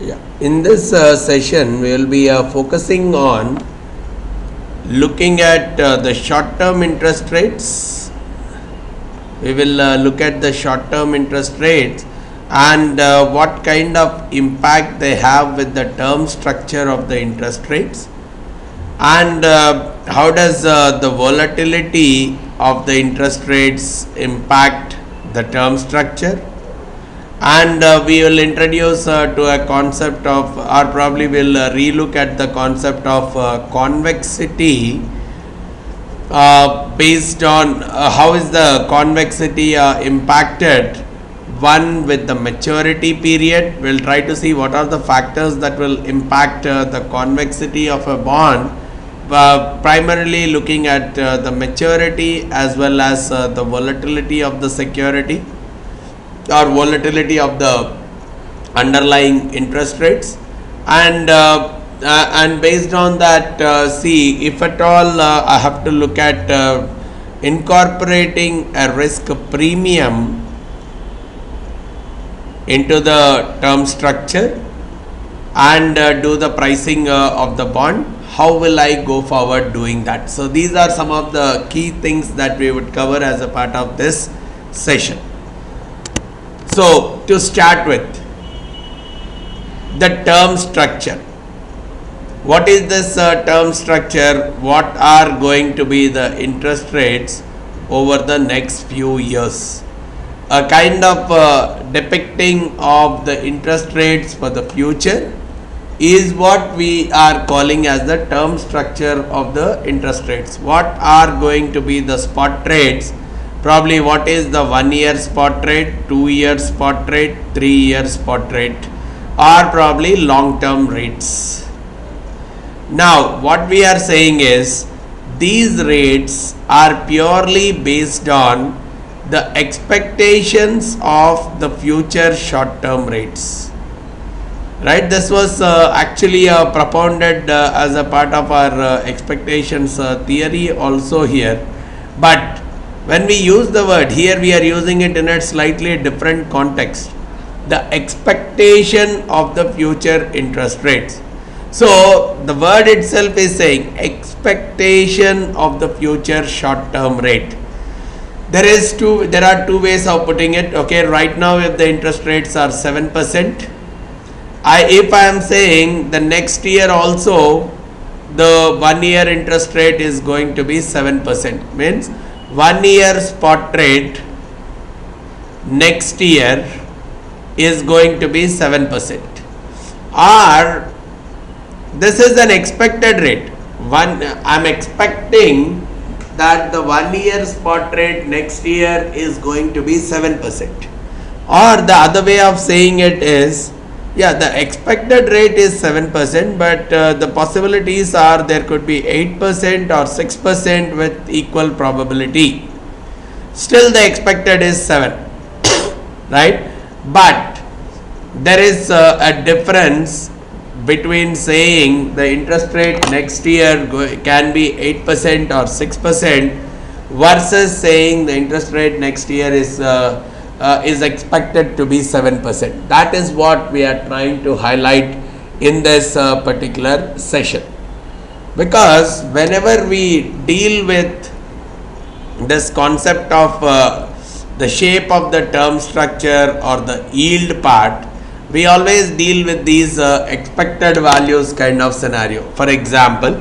Yeah. In this session, we will be focusing on looking at the short-term interest rates. We will look at the short-term interest rates and what kind of impact they have with the term structure of the interest rates, and how does the volatility of the interest rates impact the term structure. And we will introduce to a concept of, or probably will relook at the concept of convexity, based on how is the convexity impacted one with the maturity period. We'll try to see what are the factors that will impact the convexity of a bond, primarily looking at the maturity as well as the volatility of the security or volatility of the underlying interest rates, and based on that, see if at all I have to look at incorporating a risk premium into the term structure and do the pricing of the bond. How will I go forward doing that? So these are some of the key things that we would cover as a part of this session. So, to start with, the term structure. What is this term structure? What are going to be the interest rates over the next few years? A kind of depicting of the interest rates for the future is what we are calling as the term structure of the interest rates. What are going to be the spot rates? Probably what is the 1 year spot rate, 2 year spot rate, 3 year spot rate, or probably long term rates. Now what we are saying is these rates are purely based on the expectations of the future short term rates. Right, this was actually propounded as a part of our expectations theory also here, but when we use the word here, we are using it in a slightly different context. The expectation of the future interest rates. So the word itself is saying expectation of the future short term rate. There are two ways of putting it. Okay, right now if the interest rates are 7%, if I am saying the next year also the 1 year interest rate is going to be 7%, means 1 year spot rate next year is going to be 7%, or this is an expected rate. I'm expecting that the 1 year spot rate next year is going to be 7%, or the other way of saying it is, yeah, the expected rate is 7%, but the possibilities are there could be 8% or 6% with equal probability. Still the expected is 7, right? But there is a difference between saying the interest rate next year can be 8% or 6% versus saying the interest rate next year is expected to be 7%. That is what we are trying to highlight in this particular session, because whenever we deal with this concept of the shape of the term structure or the yield part, we always deal with these expected values kind of scenario. For example,